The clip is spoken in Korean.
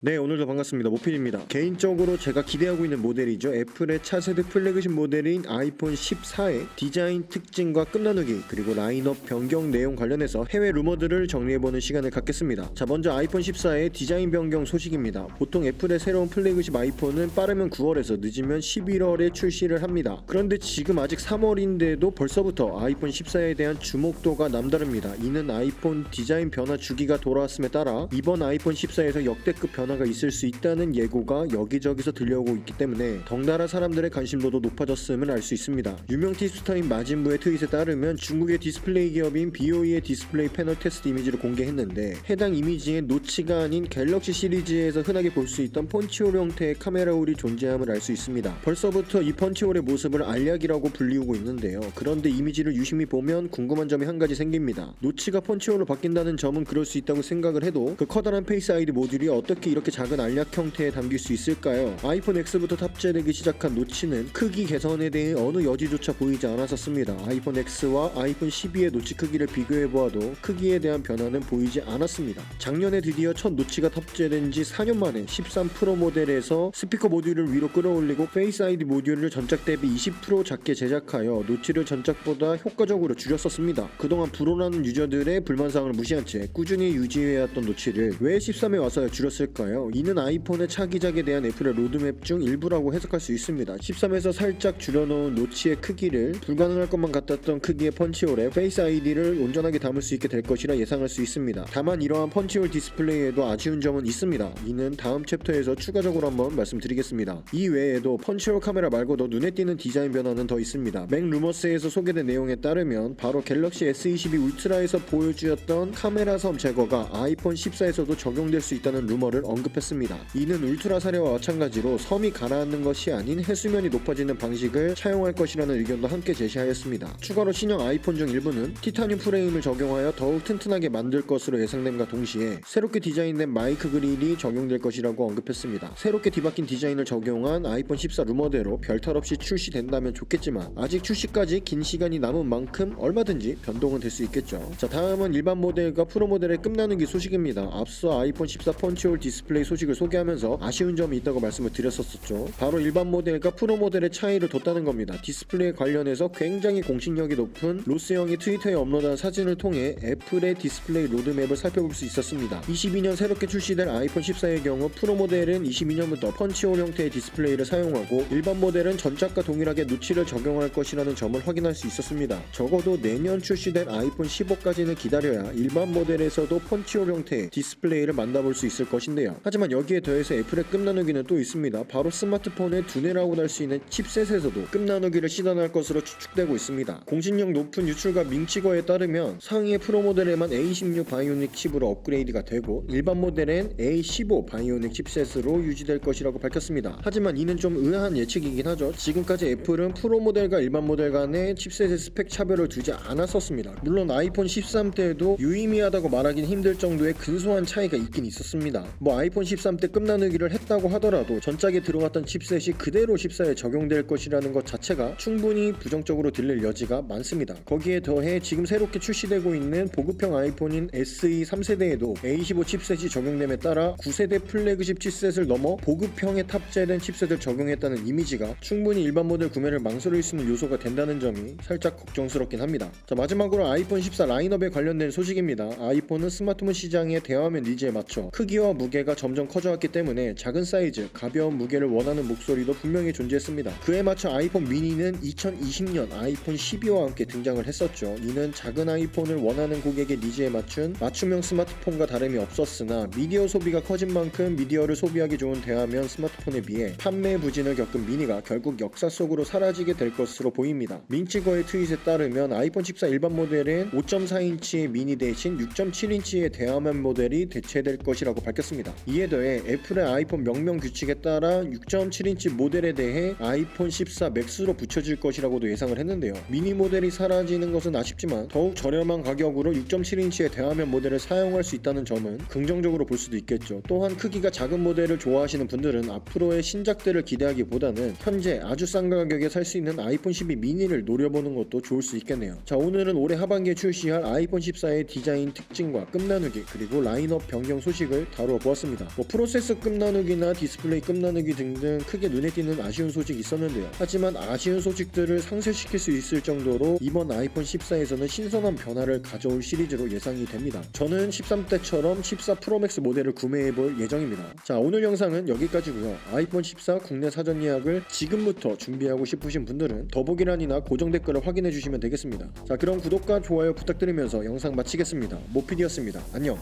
네, 오늘도 반갑습니다. 모필입니다. 개인적으로 제가 기대하고 있는 모델이죠. 애플의 차세대 플래그십 모델인 아이폰 14의 디자인 특징과 끝나누기, 그리고 라인업 변경 내용 관련해서 해외 루머들을 정리해보는 시간을 갖겠습니다. 자, 먼저 아이폰 14의 디자인 변경 소식입니다. 보통 애플의 새로운 플래그십 아이폰은 빠르면 9월에서 늦으면 11월에 출시를 합니다. 그런데 지금 아직 3월인데도 벌써부터 아이폰 14에 대한 주목도가 남다릅니다. 이는 아이폰 디자인 변화 주기가 돌아왔음에 따라 이번 아이폰 14에서 역대급 변화가 있을 수 있다는 예고가 여기저기서 들려오고 있기 때문에 덩달아 사람들의 관심도도 높아졌음을 알 수 있습니다. 유명 티스터인 마진부의 트윗에 따르면 중국의 디스플레이 기업인 BOE의 디스플레이 패널 테스트 이미지를 공개했는데, 해당 이미지에 노치가 아닌 갤럭시 시리즈에서 흔하게 볼 수 있던 펀치홀 형태의 카메라 홀이 존재함을 알 수 있습니다. 벌써부터 이 펀치홀의 모습을 알약이라고 불리우고 있는데요. 그런데 이미지를 유심히 보면 궁금한 점이 한 가지 생깁니다. 노치가 펀치홀로 바뀐다는 점은 그럴 수 있다고 생각을 해도 그 커다란 페이스 아이디 모듈이 어떻게 이렇게 작은 알약 형태에 담길 수 있을까요? 아이폰 X부터 탑재되기 시작한 노치는 크기 개선에 대해 어느 여지조차 보이지 않았었습니다. 아이폰 X와 아이폰 12의 노치 크기를 비교해보아도 크기에 대한 변화는 보이지 않았습니다. 작년에 드디어 첫 노치가 탑재된 지 4년 만에 13 프로 모델에서 스피커 모듈을 위로 끌어올리고 페이스 아이디 모듈을 전작 대비 20% 작게 제작하여 노치를 전작보다 효과적으로 줄였었습니다. 그동안 불온하는 유저들의 불만사항을 무시한 채 꾸준히 유지해왔던 노치를 왜 13에 와서야 줄였을까요? 이는 아이폰의 차기작에 대한 애플의 로드맵 중 일부라고 해석할 수 있습니다. 13에서 살짝 줄여놓은 노치의 크기를 불가능할 것만 같았던 크기의 펀치홀에 페이스 아이디를 온전하게 담을 수 있게 될 것이라 예상할 수 있습니다. 다만 이러한 펀치홀 디스플레이에도 아쉬운 점은 있습니다. 이는 다음 챕터에서 추가적으로 한번 말씀드리겠습니다. 이 외에도 펀치홀 카메라 말고도 눈에 띄는 디자인 변화는 더 있습니다. 맥 루머스에서 소개된 내용에 따르면 바로 갤럭시 S22 울트라에서 보여주었던 카메라 섬 제거가 아이폰 14에서도 적용될 수 있다는 루머를 언급했습니다. 이는 울트라 사례와 마찬가지로 섬이 가라앉는 것이 아닌 해수면이 높아지는 방식을 차용할 것이라는 의견도 함께 제시하였습니다. 추가로 신형 아이폰 중 일부는 티타늄 프레임을 적용하여 더욱 튼튼하게 만들 것으로 예상됨과 동시에 새롭게 디자인된 마이크 그릴이 적용될 것이라고 언급했습니다. 새롭게 뒤바뀐 디자인을 적용한 아이폰 14 루머대로 별탈 없이 출시된다면 좋겠지만, 아직 출시까지 긴 시간이 남은 만큼 얼마든지 변동은 될 수 있겠죠. 자, 다음은 일반 모델과 프로 모델의 끝나누기 소식입니다. 앞서 아이폰 14 펀치홀 디스플레이 소식을 소개하면서 아쉬운 점이 있다고 말씀을 드렸었죠. 바로 일반 모델과 프로 모델의 차이를 뒀다는 겁니다. 디스플레이 관련해서 굉장히 공신력이 높은 로스 형이 트위터에 업로드한 사진을 통해 애플의 디스플레이 로드맵을 살펴볼 수 있었습니다. 22년 새롭게 출시될 아이폰 14의 경우 프로 모델은 22년부터 펀치홀 형태의 디스플레이를 사용하고 일반 모델은 전작과 동일하게 노치를 적용할 것이라는 점을 확인할 수 있었습니다. 적어도 내년 출시될 아이폰 15까지는 기다려야 일반 모델에서도 펀치홀 형태의 디스플레이를 만나볼 수 있을 것인데요. 하지만 여기에 더해서 애플의 끝나누기는 또 있습니다. 바로 스마트폰의 두뇌라고 할 수 있는 칩셋에서도 끝나누기를 시도할 것으로 추측되고 있습니다. 공신력 높은 유출가 밍치거에 따르면 상위의 프로 모델에만 A16 바이오닉 칩으로 업그레이드가 되고 일반 모델엔 A15 바이오닉 칩셋으로 유지될 것이라고 밝혔습니다. 하지만 이는 좀 의아한 예측이긴 하죠. 지금까지 애플은 프로 모델과 일반 모델 간의 칩셋의 스펙 차별을 두지 않았었습니다. 물론 아이폰 13 때도 유의미하다고 말하긴 힘들 정도의 근소한 차이가 있긴 있었습니다. 아이폰 13 때 끝나누기를 했다고 하더라도 전작에 들어갔던 칩셋이 그대로 14에 적용될 것이라는 것 자체가 충분히 부정적으로 들릴 여지가 많습니다. 거기에 더해 지금 새롭게 출시되고 있는 보급형 아이폰인 SE 3세대에도 A15 칩셋이 적용됨에 따라 9세대 플래그십 칩셋을 넘어 보급형에 탑재된 칩셋을 적용했다는 이미지가 충분히 일반 모델 구매를 망설일 수 있는 요소가 된다는 점이 살짝 걱정스럽긴 합니다. 자, 마지막으로 아이폰 14 라인업에 관련된 소식입니다. 아이폰은 스마트폰 시장의 대화면 니즈에 맞춰 크기와 무게가 점점 커져왔기 때문에 작은 사이즈, 가벼운 무게를 원하는 목소리도 분명히 존재했습니다. 그에 맞춰 아이폰 미니는 2020년 아이폰 12와 함께 등장을 했었죠. 이는 작은 아이폰을 원하는 고객의 니즈에 맞춘 맞춤형 스마트폰과 다름이 없었으나 미디어 소비가 커진 만큼 미디어를 소비하기 좋은 대화면 스마트폰에 비해 판매 부진을 겪은 미니가 결국 역사 속으로 사라지게 될 것으로 보입니다. 밍치거의 트윗에 따르면 아이폰 14 일반 모델은 5.4인치의 미니 대신 6.7인치의 대화면 모델이 대체될 것이라고 밝혔습니다. 이에 더해 애플의 아이폰 명명 규칙에 따라 6.7인치 모델에 대해 아이폰 14 맥스로 붙여질 것이라고도 예상을 했는데요. 미니 모델이 사라지는 것은 아쉽지만 더욱 저렴한 가격으로 6.7인치의 대화면 모델을 사용할 수 있다는 점은 긍정적으로 볼 수도 있겠죠. 또한 크기가 작은 모델을 좋아하시는 분들은 앞으로의 신작들을 기대하기보다는 현재 아주 싼 가격에 살 수 있는 아이폰 12 미니를 노려보는 것도 좋을 수 있겠네요. 자, 오늘은 올해 하반기에 출시할 아이폰 14의 디자인 특징과 끝나누기, 그리고 라인업 변경 소식을 다루어 보았습니다. 있었습니다. 프로세서 급 나누기나 디스플레이 급 나누기 등등 크게 눈에 띄는 아쉬운 소식이 있었는데요. 하지만 아쉬운 소식들을 상쇄시킬 수 있을 정도로 이번 아이폰 14에서는 신선한 변화를 가져올 시리즈로 예상이 됩니다. 저는 13때처럼 14 프로맥스 모델을 구매해볼 예정입니다. 자, 오늘 영상은 여기까지고요. 아이폰 14 국내 사전 예약을 지금부터 준비하고 싶으신 분들은 더보기란이나 고정 댓글을 확인해 주시면 되겠습니다. 자, 그럼 구독과 좋아요 부탁드리면서 영상 마치겠습니다. 모피디였습니다. 안녕.